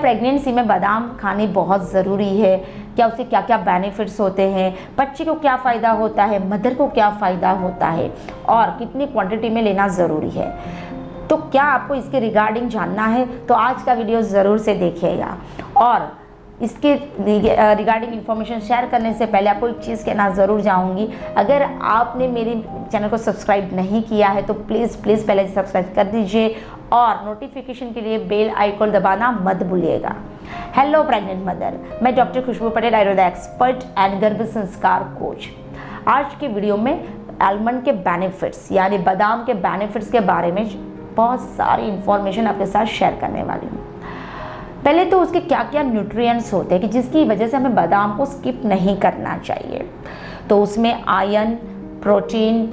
Pregnancy में बादाम खाने बहुत ज़रूरी है? क्या उसके क्या क्या बेनिफिट्स होते हैं? बच्चे को क्या फ़ायदा होता है? मदर को क्या फ़ायदा होता है? और कितनी क्वांटिटी में लेना ज़रूरी है? तो क्या आपको इसके रिगार्डिंग जानना है तो आज का वीडियो ज़रूर से देखिएगा। और इसके रिगार्डिंग इन्फॉर्मेशन शेयर करने से पहले आपको एक चीज़ कहना ज़रूर चाहूँगी, अगर आपने मेरे चैनल को सब्सक्राइब नहीं किया है तो प्लीज़ पहले सब्सक्राइब कर दीजिए और नोटिफिकेशन के लिए बेल आइकन दबाना मत भूलिएगा। हेलो प्रेग्नेंट मदर, मैं doctor Khushbu Patel, Ayurveda expert and Garbh Sanskar coach. आज की वीडियो में आलमंड के बेनिफिट्स यानी बादाम के बेनिफिट्स के बारे में बहुत सारी इंफॉर्मेशन आपके साथ शेयर करने वाली हूँ। पहले तो उसके क्या क्या न्यूट्रिएंट्स होते हैं कि जिसकी वजह से हमें बादाम को स्किप नहीं करना चाहिए। तो उसमें iron, protein,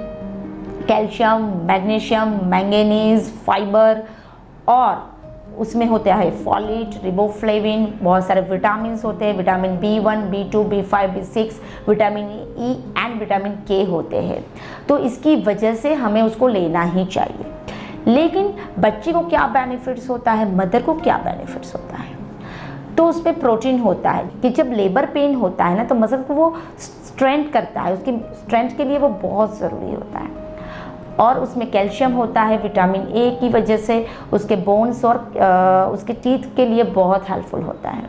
calcium, magnesium, manganese, fibre और उसमें होता है फॉलेट, रिबोफ्लेविन, बहुत सारे विटामिन होते हैं, vitamin B1, B2, B5, B6, vitamin E and vitamin K होते हैं। तो इसकी वजह से हमें उसको लेना ही चाहिए। लेकिन बच्चे को क्या बेनिफिट्स होता है, मदर को क्या बेनिफिट्स होता है? तो उसमें प्रोटीन होता है कि जब लेबर पेन होता है ना तो मदर को वो स्ट्रेंथ करता है, उसकी स्ट्रेंथ के लिए वो बहुत ज़रूरी होता है। और उसमें कैल्शियम होता है, विटामिन ए की वजह से उसके बोन्स और उसके टीथ के लिए बहुत हेल्पफुल होता है।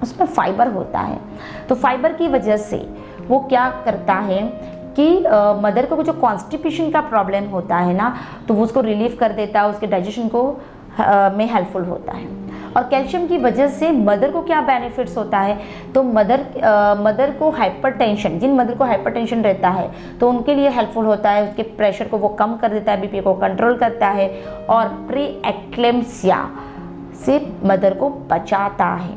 उसमें फाइबर होता है, तो फाइबर की वजह से वो क्या करता है कि मदर को जो कॉन्स्टिपेशन का प्रॉब्लम होता है ना तो वो उसको रिलीफ कर देता है, उसके डाइजेशन को में हेल्पफुल होता है। और कैल्शियम की वजह से मदर को क्या बेनिफिट्स होता है, तो मदर को हाइपरटेंशन, जिन मदर को हाइपरटेंशन रहता है तो उनके लिए हेल्पफुल होता है, उसके प्रेशर को वो कम कर देता है, बीपी को कंट्रोल करता है और प्री एक्लेम्सिया से मदर को बचाता है।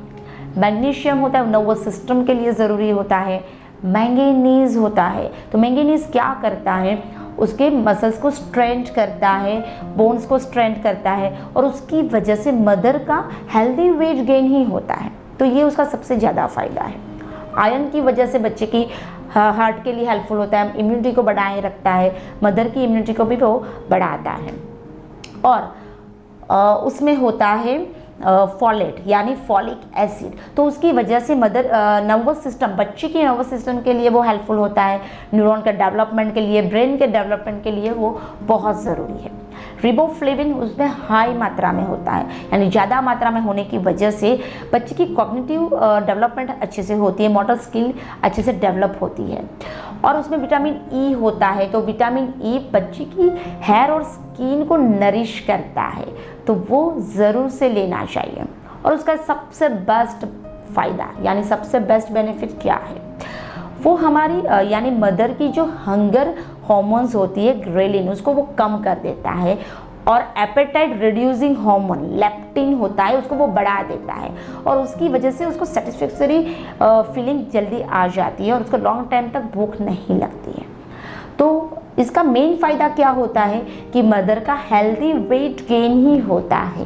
मैग्नीशियम होता है, नर्वस सिस्टम के लिए ज़रूरी होता है। मैंगनीज होता है, तो मैंगनीज क्या करता है, उसके मसल्स को स्ट्रेंथ करता है, बोन्स को स्ट्रेंथ करता है और उसकी वजह से मदर का हेल्दी वेट गेन ही होता है। तो ये उसका सबसे ज़्यादा फ़ायदा है। आयरन की वजह से बच्चे की हार्ट के लिए हेल्पफुल होता है, इम्यूनिटी को बढ़ाए रखता है, मदर की इम्यूनिटी को भी वो बढ़ाता है। और उसमें होता है फॉलेट यानी फॉलिक एसिड, तो उसकी वजह से मदर नर्वस सिस्टम, बच्चे की नर्वस सिस्टम के लिए वो हेल्पफुल होता है, न्यूरॉन के डेवलपमेंट के लिए, ब्रेन के डेवलपमेंट के लिए वो बहुत ज़रूरी है। रिबोफ्लेविन उसमें हाई मात्रा में होता है, यानी ज़्यादा मात्रा में होने की वजह से बच्चे की कॉग्निटिव डेवलपमेंट अच्छे से होती है, मोटर स्किल अच्छे से डेवलप होती है। और उसमें विटामिन ई होता है, तो विटामिन ई बच्चे की हेयर और स्किन को नरिश करता है, तो वो ज़रूर से लेना चाहिए। और उसका सबसे बेस्ट फ़ायदा यानी सबसे बेस्ट बेनिफिट क्या है, वो हमारी यानी मदर की जो हंगर हॉर्मोन्स होती है ग्रेलिन, उसको वो कम कर देता है। और एपेटाइट रिड्यूसिंग हार्मोन लेप्टिन होता है, उसको वो बढ़ा देता है और उसकी वजह से उसको सेटिस्फैक्टरी फीलिंग जल्दी आ जाती है और उसको लॉन्ग टाइम तक भूख नहीं लगती है। तो इसका मेन फ़ायदा क्या होता है कि मदर का हेल्दी वेट गेन ही होता है।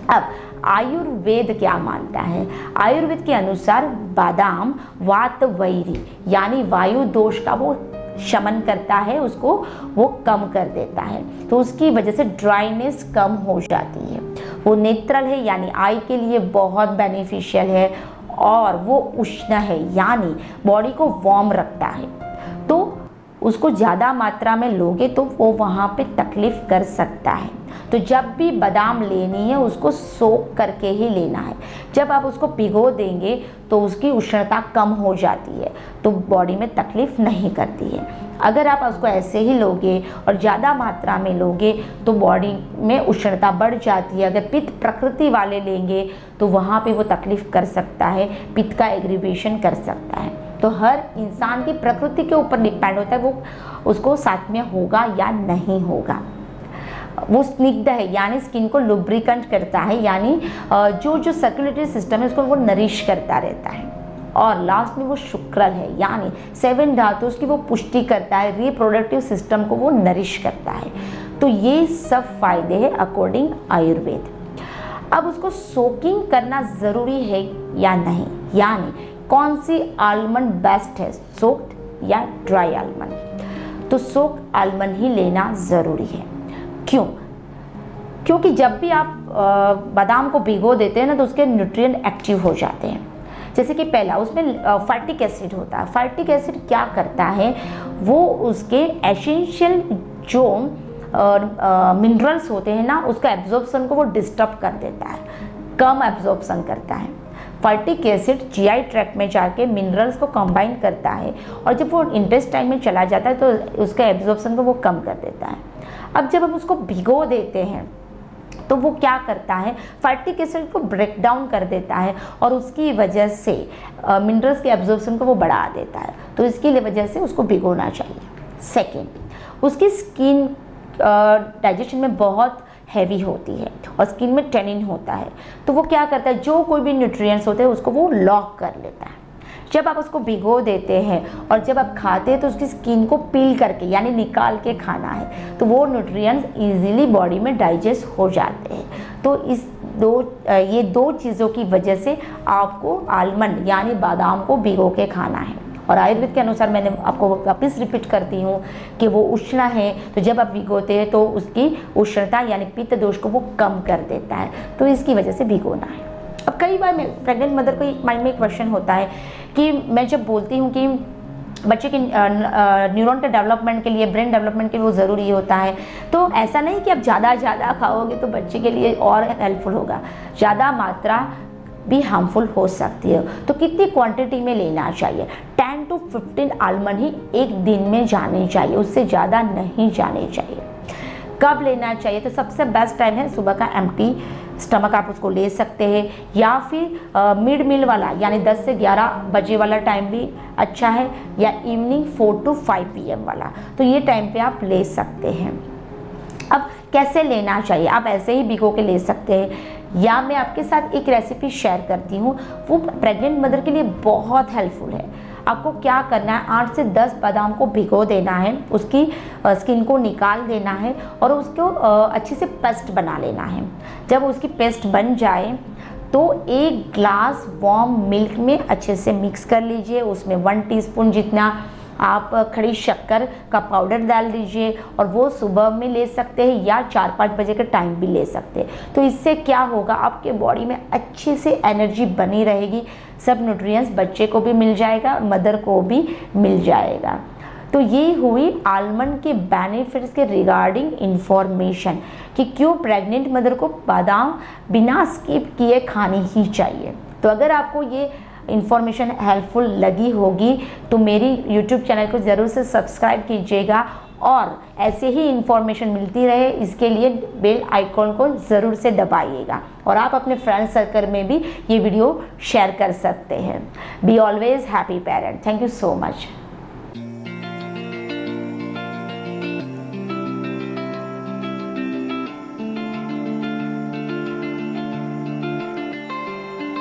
अब आयुर्वेद क्या मानता है, आयुर्वेद के अनुसार बादाम वात वैरी यानी वायु दोष का वो शमन करता है, उसको वो कम कर देता है, तो उसकी वजह से ड्राइनेस कम हो जाती है। वो नेत्रल है यानी आई के लिए बहुत बेनिफिशियल है और वो उष्ण है यानी बॉडी को वार्म रखता है। तो उसको ज़्यादा मात्रा में लोगे तो वो वहाँ पे तकलीफ़ कर सकता है। तो जब भी बादाम लेनी है उसको सोक करके ही लेना है। जब आप उसको भिगो देंगे तो उसकी उष्णता कम हो जाती है, तो बॉडी में तकलीफ़ नहीं करती है। अगर आप उसको ऐसे ही लोगे और ज़्यादा मात्रा में लोगे तो बॉडी में उष्णता बढ़ जाती है। अगर पित्त प्रकृति वाले लेंगे तो वहाँ पे वो तकलीफ़ कर सकता है, पित्त का एग्रीवेशन कर सकता है। तो हर इंसान की प्रकृति के ऊपर डिपेंड होता है वो उसको साथ में होगा या नहीं होगा। वो स्निग्ध है यानी स्किन को लुब्रिकेंट करता है, यानी जो सर्कुलेटरी सिस्टम है उसको वो नरिश करता रहता है। और लास्ट में वो शुक्रल है यानी 7 धातु उसकी वो पुष्टि करता है, रिप्रोडक्टिव सिस्टम को वो नरिश करता है। तो ये सब फायदे हैं अकॉर्डिंग आयुर्वेद। अब उसको सोकिंग करना ज़रूरी है या नहीं, यानी कौन सी आलमंड बेस्ट है, सोक्ड या ड्राई आलमंड? तो सोक्ड आलमंड ही लेना ज़रूरी है। क्यों? क्योंकि जब भी आप बादाम को भिगो देते हैं ना तो उसके न्यूट्रिएंट एक्टिव हो जाते हैं। जैसे कि पहला उसमें फाइटिक एसिड होता है। फाइटिक एसिड क्या करता है, वो उसके एसेंशियल जो मिनरल्स होते हैं ना उसका एब्जॉर्प्शन को वो डिस्टर्ब कर देता है, कम एब्जॉर्प्शन करता है। फाइटिक एसिड जीआई ट्रैक्ट में जाके मिनरल्स को कंबाइन करता है और जब वो इंटेस्टाइन में चला जाता है तो उसका एब्जॉर्प्शन को वो कम कर देता है। अब जब हम उसको भिगो देते हैं तो वो क्या करता है, फाइटिक एसिड को ब्रेक डाउन कर देता है और उसकी वजह से मिनरल्स के एब्जॉर्प्शन को वो बढ़ा देता है। तो इसकी वजह से उसको भिगोना चाहिए। सेकेंड, उसकी स्किन डाइजेशन में बहुत हैवी होती है और स्किन में टेनिन होता है, तो वो क्या करता है, जो कोई भी न्यूट्रिएंट्स होते हैं उसको वो लॉक कर लेता है। जब आप उसको भिगो देते हैं और जब आप खाते हैं तो उसकी स्किन को पील करके यानी निकाल के खाना है, तो वो न्यूट्रिएंट्स इजीली बॉडी में डाइजेस्ट हो जाते हैं। तो ये दो चीज़ों की वजह से आपको आलमंड यानी बादाम को भिगो के खाना है। और आयुर्वेद के अनुसार मैंने आपको वापस रिपीट करती हूँ कि वो उष्ण है, तो जब आप भिगोते हैं तो उसकी उष्णता यानी पित्त दोष को वो कम कर देता है, तो इसकी वजह से भिगोना है। अब कई बार प्रेग्नेंट मदर को माइंड में एक क्वेश्चन होता है कि मैं जब बोलती हूँ कि बच्चे के न्यूरॉन के डेवलपमेंट के लिए, ब्रेन डेवलपमेंट के लिए वो ज़रूरी होता है, तो ऐसा नहीं कि आप ज़्यादा खाओगे तो बच्चे के लिए और हेल्पफुल होगा, ज़्यादा मात्रा भी हार्मफुल हो सकती है। तो कितनी क्वांटिटी में लेना चाहिए, 10 to 15 आलमंड ही एक दिन में जाने चाहिए, उससे ज़्यादा नहीं जाने चाहिए। कब लेना चाहिए, तो सबसे बेस्ट टाइम है सुबह का एम्प्टी स्टमक, आप उसको ले सकते हैं, या फिर मिड मील वाला यानी 10 से 11 बजे वाला टाइम भी अच्छा है, या इवनिंग 4 to 5 PM वाला, तो ये टाइम पे आप ले सकते हैं। अब कैसे लेना चाहिए, आप ऐसे ही भिगो के ले सकते हैं, या मैं आपके साथ एक रेसिपी शेयर करती हूँ, वो प्रेग्नेंट मदर के लिए बहुत हेल्पफुल है। आपको क्या करना है, 8 से 10 बादाम को भिगो देना है, उसकी स्किन को निकाल देना है और उसको अच्छे से पेस्ट बना लेना है। जब उसकी पेस्ट बन जाए तो 1 ग्लास वार्म मिल्क में अच्छे से मिक्स कर लीजिए, उसमें 1 टीस्पून जितना आप खड़ी शक्कर का पाउडर डाल दीजिए, और वो सुबह में ले सकते हैं या 4-5 बजे के टाइम भी ले सकते हैं। तो इससे क्या होगा, आपके बॉडी में अच्छे से एनर्जी बनी रहेगी, सब न्यूट्रिएंट्स बच्चे को भी मिल जाएगा, मदर को भी मिल जाएगा। तो ये हुई आलमंड के बेनिफिट्स के रिगार्डिंग इंफॉर्मेशन कि क्यों प्रेग्नेंट मदर को बादाम बिना स्किप किए खानी ही चाहिए। तो अगर आपको ये इन्फॉर्मेशन हेल्पफुल लगी होगी तो मेरी YouTube चैनल को ज़रूर से सब्सक्राइब कीजिएगा, और ऐसे ही इन्फॉर्मेशन मिलती रहे इसके लिए बेल आइकॉन को ज़रूर से दबाइएगा, और आप अपने फ्रेंड सर्कल में भी ये वीडियो शेयर कर सकते हैं। Be always happy parent. Thank you so much.